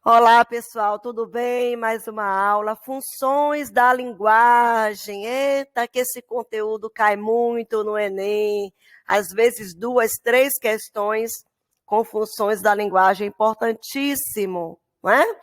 Olá, pessoal, tudo bem? Mais uma aula. Funções da linguagem. Eita, que esse conteúdo cai muito no Enem. Às vezes, 2, 3 questões com funções da linguagem. Importantíssimo, não é?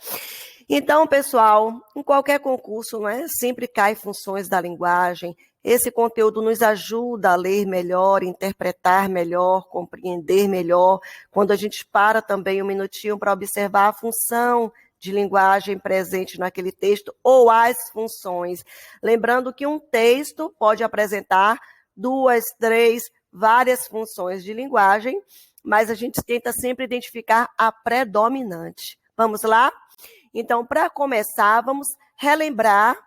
Então, pessoal, em qualquer concurso, não é? Sempre cai funções da linguagem. Esse conteúdo nos ajuda a ler melhor, interpretar melhor, compreender melhor, quando a gente para também um minutinho para observar a função de linguagem presente naquele texto ou as funções. Lembrando que um texto pode apresentar 2, 3, várias funções de linguagem, mas a gente tenta sempre identificar a predominante. Vamos lá? Então, para começar, vamos relembrar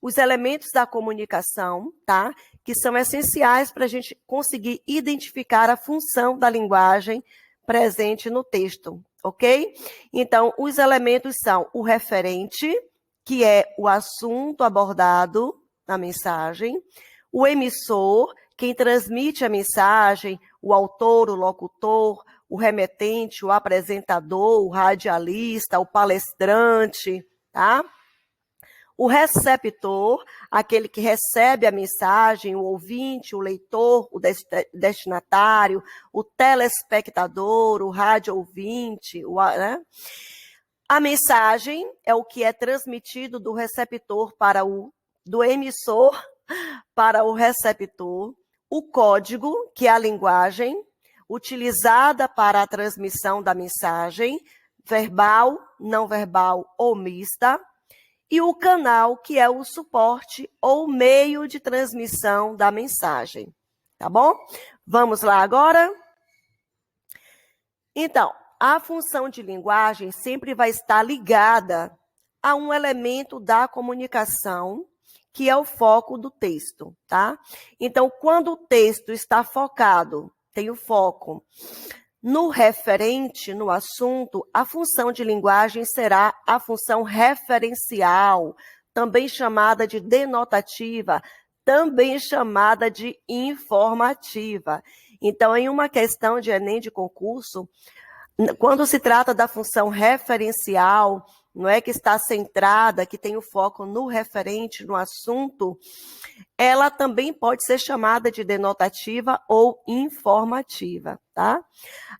os elementos da comunicação, tá? Que são essenciais para a gente conseguir identificar a função da linguagem presente no texto, ok? Então, os elementos são o referente, que é o assunto abordado na mensagem, o emissor, quem transmite a mensagem, o autor, o locutor, o remetente, o apresentador, o radialista, o palestrante, tá? O receptor, aquele que recebe a mensagem, o ouvinte, o leitor, o destinatário, o telespectador, o rádio-ouvinte, né? A mensagem é o que é transmitido do receptor do emissor para o receptor. O código, que é a linguagem utilizada para a transmissão da mensagem, verbal, não verbal ou mista. E o canal, que é o suporte ou meio de transmissão da mensagem. Tá bom? Vamos lá agora? Então, a função de linguagem sempre vai estar ligada a um elemento da comunicação, que é o foco do texto, tá? Então, quando o texto está focado, tem o foco no referente, no assunto, a função de linguagem será a função referencial, também chamada de denotativa, também chamada de informativa. Então, em uma questão de Enem de concurso, quando se trata da função referencial, não é que está centrada, que tem o foco no referente, no assunto, ela também pode ser chamada de denotativa ou informativa, tá?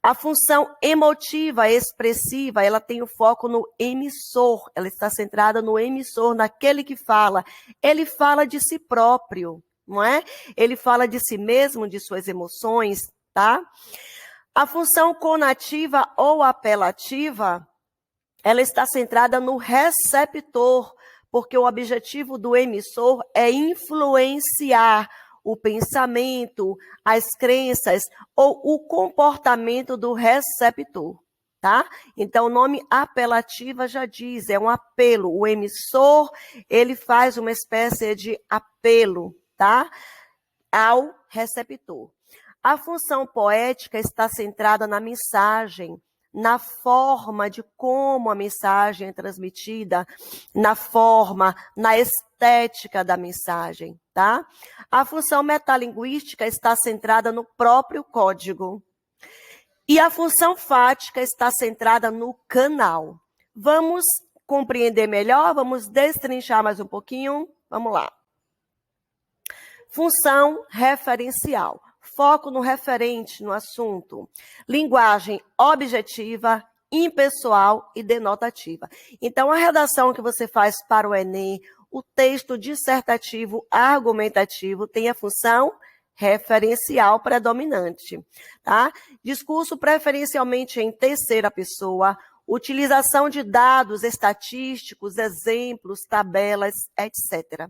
A função emotiva, expressiva, ela tem o foco no emissor, ela está centrada no emissor, naquele que fala. Ele fala de si próprio, não é? Ele fala de si mesmo, de suas emoções, tá? A função conativa ou apelativa, ela está centrada no receptor, porque o objetivo do emissor é influenciar o pensamento, as crenças ou o comportamento do receptor, tá? Então, o nome apelativa já diz, é um apelo. O emissor, ele faz uma espécie de apelo, tá? Ao receptor. A função poética está centrada na mensagem, na forma de como a mensagem é transmitida, na forma, na estética da mensagem, tá? A função metalinguística está centrada no próprio código. E a função fática está centrada no canal. Vamos compreender melhor? Vamos destrinchar mais um pouquinho? Vamos lá. Função referencial. Foco no referente, no assunto. Linguagem objetiva, impessoal e denotativa. Então, a redação que você faz para o Enem, o texto dissertativo argumentativo tem a função referencial predominante, tá? Discurso preferencialmente em terceira pessoa, utilização de dados estatísticos, exemplos, tabelas, etc.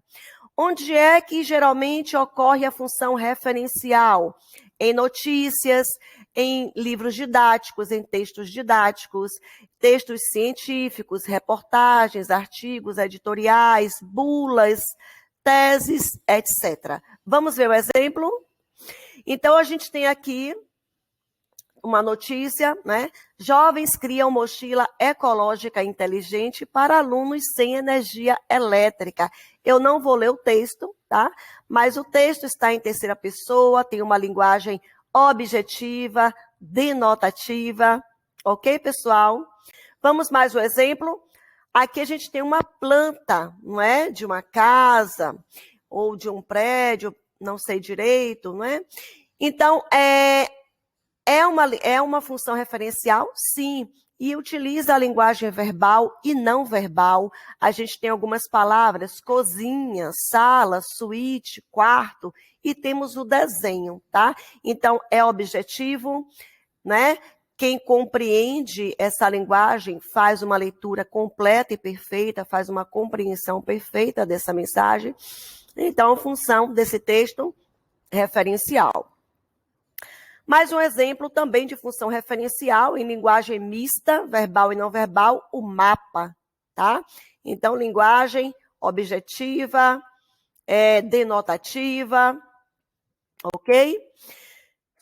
Onde é que geralmente ocorre a função referencial? Em notícias, em livros didáticos, em textos didáticos, textos científicos, reportagens, artigos editoriais, bulas, teses, etc. Vamos ver o exemplo? Então, a gente tem aqui uma notícia, né? Jovens criam mochila ecológica inteligente para alunos sem energia elétrica. Eu não vou ler o texto, tá? Mas o texto está em terceira pessoa, tem uma linguagem objetiva, denotativa, ok, pessoal? Vamos mais um exemplo. Aqui a gente tem uma planta, não é? De uma casa ou de um prédio, não sei direito, não é? Então, é uma função referencial? Sim. E utiliza a linguagem verbal e não verbal. A gente tem algumas palavras, cozinha, sala, suíte, quarto, e temos o desenho, tá? Então, é objetivo, né? Quem compreende essa linguagem faz uma leitura completa e perfeita, faz uma compreensão perfeita dessa mensagem. Então, função desse texto referencial. Mais um exemplo também de função referencial em linguagem mista, verbal e não verbal, o mapa, tá? Então, linguagem objetiva, denotativa, ok?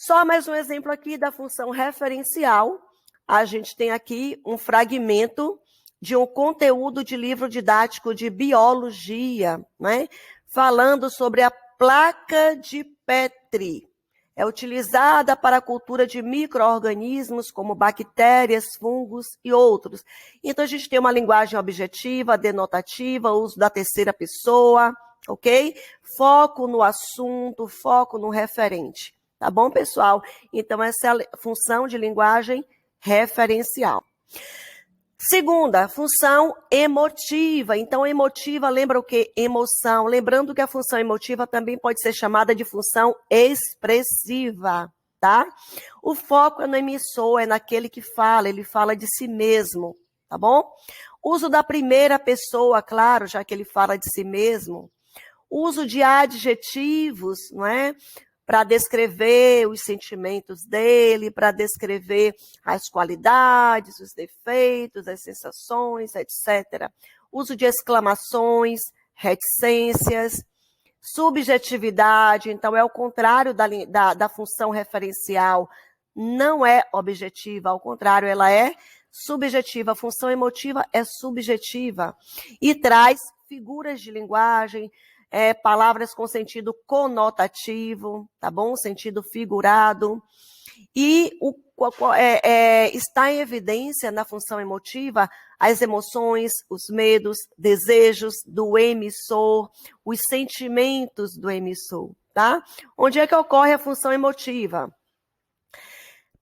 Só mais um exemplo aqui da função referencial. A gente tem aqui um fragmento de um conteúdo de livro didático de biologia, né? Falando sobre a placa de Petri. É utilizada para a cultura de micro-organismos, como bactérias, fungos e outros. Então, a gente tem uma linguagem objetiva, denotativa, uso da terceira pessoa, ok? Foco no assunto, foco no referente. Tá bom, pessoal? Então, essa é a função de linguagem referencial. Segunda, função emotiva. Então, emotiva lembra o quê? Emoção. Lembrando que a função emotiva também pode ser chamada de função expressiva, tá? O foco é no emissor, é naquele que fala, ele fala de si mesmo, tá bom? Uso da primeira pessoa, claro, já que ele fala de si mesmo. Uso de adjetivos, não é? Para descrever os sentimentos dele, para descrever as qualidades, os defeitos, as sensações, etc. Uso de exclamações, reticências, subjetividade, então é o contrário da função referencial, não é objetiva, ao contrário, ela é subjetiva. A função emotiva é subjetiva e traz figuras de linguagem, palavras com sentido conotativo, tá bom? Sentido figurado. E está em evidência na função emotiva as emoções, os medos, desejos do emissor, os sentimentos do emissor, tá? Onde é que ocorre a função emotiva?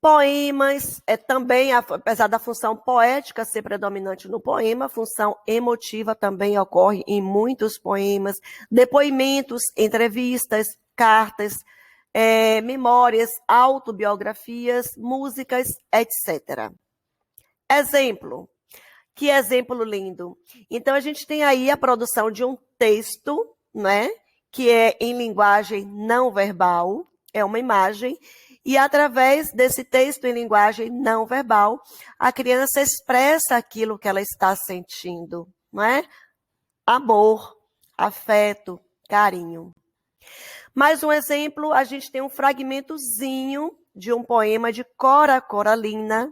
Poemas, também, apesar da função poética ser predominante no poema, a função emotiva também ocorre em muitos poemas, depoimentos, entrevistas, cartas, memórias, autobiografias, músicas, etc. Exemplo. Que exemplo lindo. Então, a gente tem aí a produção de um texto, né, que é em linguagem não verbal, é uma imagem, e através desse texto em linguagem não verbal, a criança expressa aquilo que ela está sentindo, não é? Amor, afeto, carinho. Mais um exemplo, a gente tem um fragmentozinho de um poema de Cora Coralina,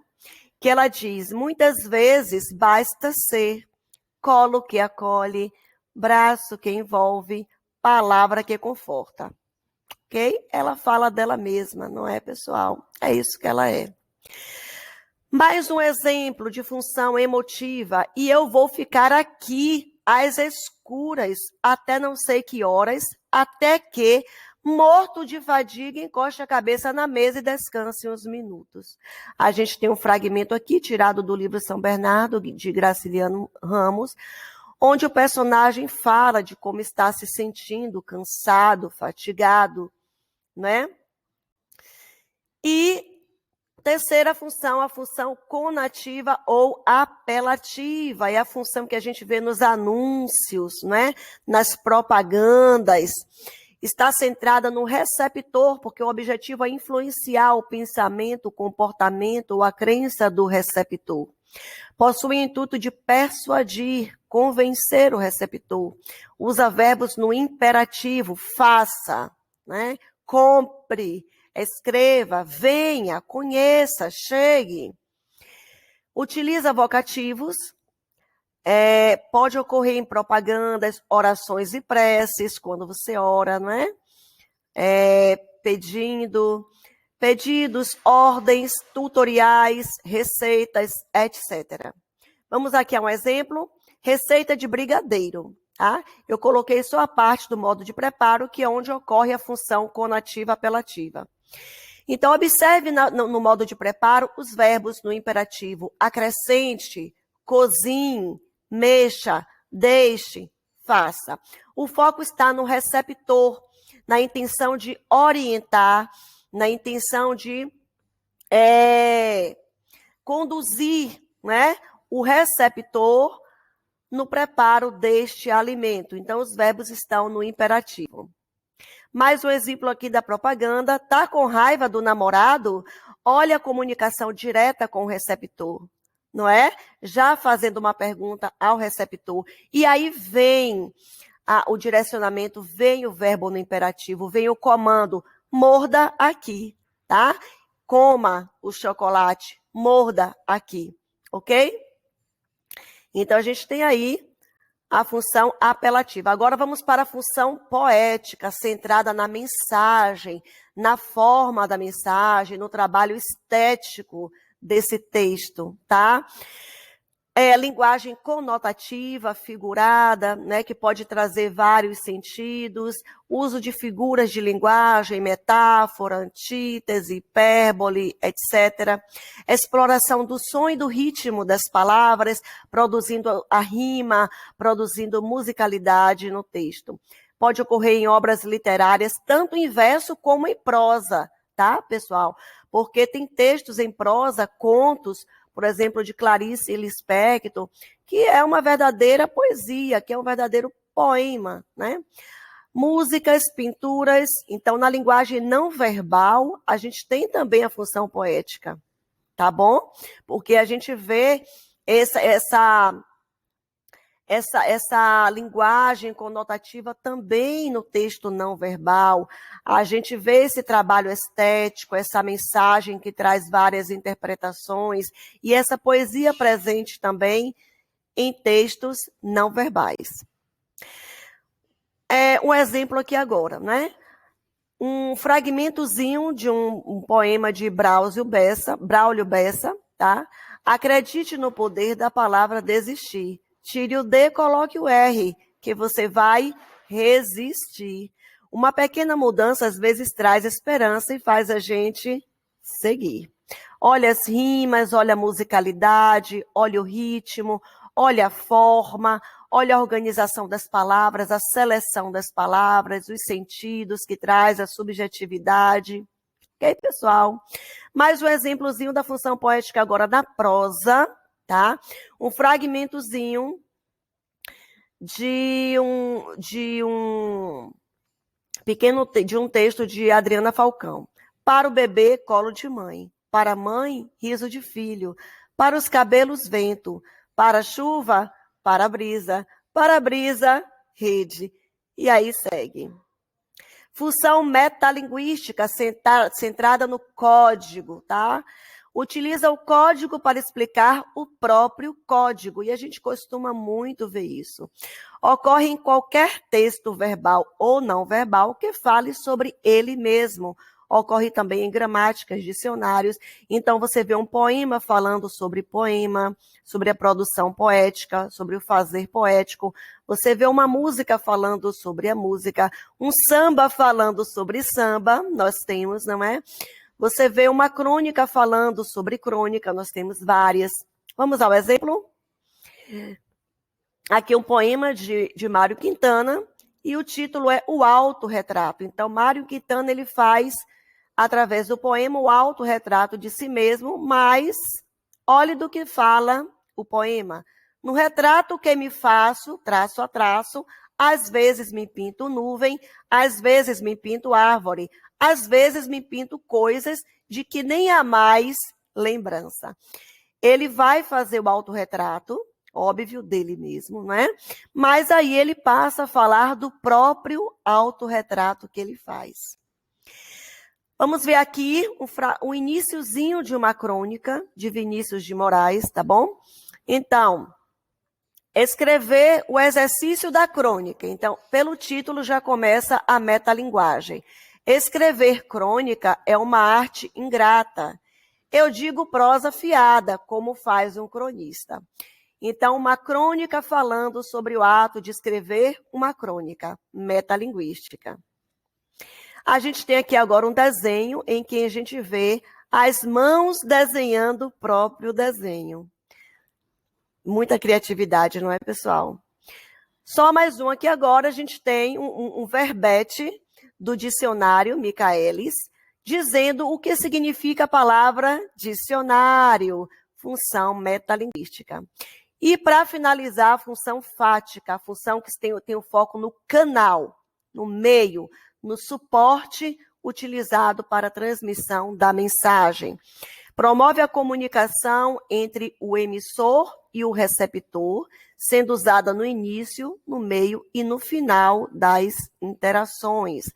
que ela diz: muitas vezes basta ser, colo que acolhe, braço que envolve, palavra que conforta. Ok? Ela fala dela mesma, não é, pessoal? É isso que ela é. Mais um exemplo de função emotiva, e eu vou ficar aqui às escuras, até não sei que horas, até que, morto de fadiga, encoste a cabeça na mesa e descanse uns minutos. A gente tem um fragmento aqui, tirado do livro São Bernardo, de Graciliano Ramos, onde o personagem fala de como está se sentindo cansado, fatigado, né? E terceira função, a função conativa ou apelativa, é a função que a gente vê nos anúncios, né? Nas propagandas. Está centrada no receptor, porque o objetivo é influenciar o pensamento, o comportamento ou a crença do receptor. Possui o intuito de persuadir, convencer o receptor. Usa verbos no imperativo, faça, né? Compre, escreva, venha, conheça, chegue. Utiliza vocativos, pode ocorrer em propagandas, orações e preces, quando você ora, não é? Pedidos, ordens, tutoriais, receitas, etc. Vamos aqui a um exemplo. Receita de brigadeiro. Tá? Eu coloquei só a parte do modo de preparo, que é onde ocorre a função conativa apelativa. Então, observe no modo de preparo os verbos no imperativo acrescente, cozinhe, mexa, deixe, faça. O foco está no receptor, na intenção de orientar, na intenção de conduzir, né, o receptor no preparo deste alimento. Então, os verbos estão no imperativo. Mais um exemplo aqui da propaganda. Tá com raiva do namorado? Olha a comunicação direta com o receptor, não é? Já fazendo uma pergunta ao receptor. E aí vem o direcionamento, vem o verbo no imperativo, vem o comando, morda aqui, tá? Coma o chocolate, morda aqui, ok? Então, a gente tem aí a função apelativa. Agora, vamos para a função poética, centrada na mensagem, na forma da mensagem, no trabalho estético desse texto, tá? Linguagem conotativa, figurada, né, que pode trazer vários sentidos, uso de figuras de linguagem, metáfora, antítese, hipérbole, etc. Exploração do som e do ritmo das palavras, produzindo a rima, produzindo musicalidade no texto. Pode ocorrer em obras literárias, tanto em verso como em prosa, tá, pessoal? Porque tem textos em prosa, contos, por exemplo, de Clarice Lispector, que é uma verdadeira poesia, que é um verdadeiro poema, né? Músicas, pinturas. Então, na linguagem não verbal, a gente tem também a função poética, tá bom? Porque a gente vê essa linguagem conotativa também no texto não verbal. A gente vê esse trabalho estético, essa mensagem que traz várias interpretações, e essa poesia presente também em textos não verbais. Um exemplo aqui agora, né? Um fragmentozinho de um poema de Braulio Bessa, tá? Acredite no poder da palavra desistir. Tire o D, coloque o R, que você vai resistir. Uma pequena mudança, às vezes, traz esperança e faz a gente seguir. Olha as rimas, olha a musicalidade, olha o ritmo, olha a forma, olha a organização das palavras, a seleção das palavras, os sentidos que traz, a subjetividade. Ok, pessoal? Mais um exemplozinho da função poética agora na prosa, tá? Um fragmentozinho de um texto de Adriana Falcão. Para o bebê, colo de mãe. Para a mãe, riso de filho. Para os cabelos, vento. Para a chuva, para a brisa. Para a brisa, rede. E aí segue. Função metalinguística centrada no código, tá? Utiliza o código para explicar o próprio código, e a gente costuma muito ver isso. Ocorre em qualquer texto verbal ou não verbal que fale sobre ele mesmo. Ocorre também em gramáticas, dicionários. Então, você vê um poema falando sobre poema, sobre a produção poética, sobre o fazer poético. Você vê uma música falando sobre a música, um samba falando sobre samba, nós temos, não é? Você vê uma crônica falando sobre crônica, nós temos várias. Vamos ao exemplo? Aqui um poema de Mário Quintana, e o título é O Autorretrato. Então, Mário Quintana, ele faz, através do poema, o autorretrato de si mesmo, mas olhe do que fala o poema. No retrato que me faço, traço a traço, às vezes me pinto nuvem, às vezes me pinto árvore, às vezes me pinto coisas de que nem há mais lembrança. Ele vai fazer o autorretrato, óbvio, dele mesmo, né? Mas aí ele passa a falar do próprio autorretrato que ele faz. Vamos ver aqui o iniciozinho de uma crônica de Vinícius de Moraes, tá bom? Então, escrever o exercício da crônica. Então, pelo título já começa a metalinguagem. Escrever crônica é uma arte ingrata. Eu digo prosa fiada, como faz um cronista. Então, uma crônica falando sobre o ato de escrever uma crônica metalinguística. A gente tem aqui agora um desenho em que a gente vê as mãos desenhando o próprio desenho. Muita criatividade, não é, pessoal? Só mais um aqui agora, a gente tem um verbete do dicionário Michaelis, dizendo o que significa a palavra dicionário, função metalinguística. E para finalizar, a função fática, a função que tem o foco no canal, no meio, no suporte utilizado para a transmissão da mensagem. Promove a comunicação entre o emissor e o receptor, sendo usada no início, no meio e no final das interações.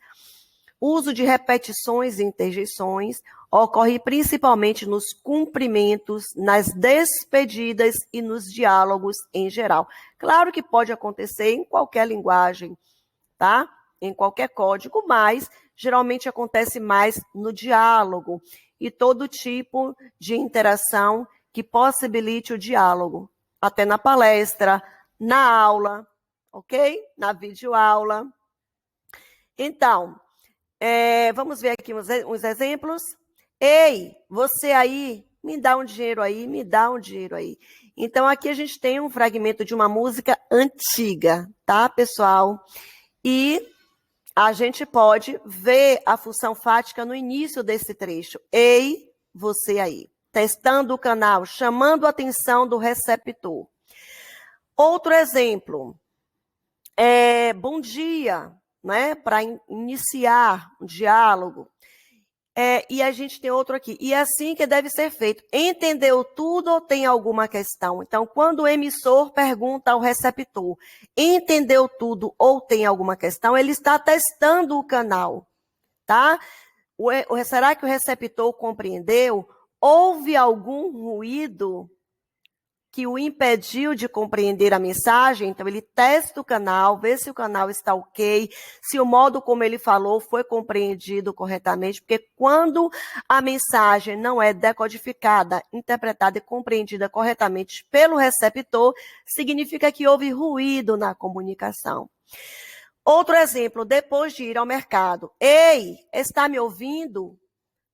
O uso de repetições e interjeições ocorre principalmente nos cumprimentos, nas despedidas e nos diálogos em geral. Claro que pode acontecer em qualquer linguagem, tá? Em qualquer código, mas geralmente acontece mais no diálogo e todo tipo de interação que possibilite o diálogo, até na palestra, na aula, ok? Na videoaula. Então, vamos ver aqui uns exemplos. Ei, você aí, me dá um dinheiro aí, me dá um dinheiro aí. Então, aqui a gente tem um fragmento de uma música antiga, tá, pessoal? E a gente pode ver a função fática no início desse trecho. Ei, você aí. Testando o canal, chamando a atenção do receptor. Outro exemplo. Bom dia, né? Para iniciar um diálogo. E a gente tem outro aqui. E é assim que deve ser feito. Entendeu tudo ou tem alguma questão? Então, quando o emissor pergunta ao receptor, entendeu tudo ou tem alguma questão, ele está testando o canal, tá? Será que o receptor compreendeu? Houve algum ruído que o impediu de compreender a mensagem? Então, ele testa o canal, vê se o canal está ok, se o modo como ele falou foi compreendido corretamente, porque quando a mensagem não é decodificada, interpretada e compreendida corretamente pelo receptor, significa que houve ruído na comunicação. Outro exemplo, depois de ir ao mercado. Ei, está me ouvindo?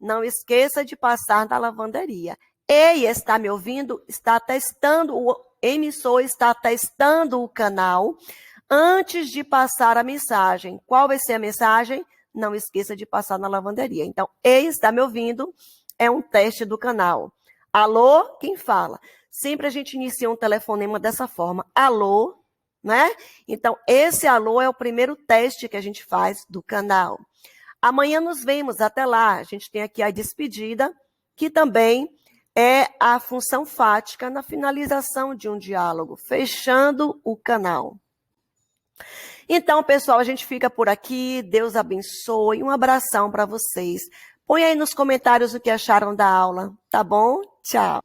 Não esqueça de passar na lavanderia. Ei, está me ouvindo? Está testando, o emissor está testando o canal antes de passar a mensagem. Qual vai ser a mensagem? Não esqueça de passar na lavanderia. Então, ei, está me ouvindo? É um teste do canal. Alô, quem fala? Sempre a gente inicia um telefonema dessa forma. Alô, né? Então, esse alô é o primeiro teste que a gente faz do canal. Amanhã nos vemos, até lá. A gente tem aqui a despedida, que também é a função fática na finalização de um diálogo, fechando o canal. Então, pessoal, a gente fica por aqui. Deus abençoe. Um abração para vocês. Põe aí nos comentários o que acharam da aula, tá bom? Tchau.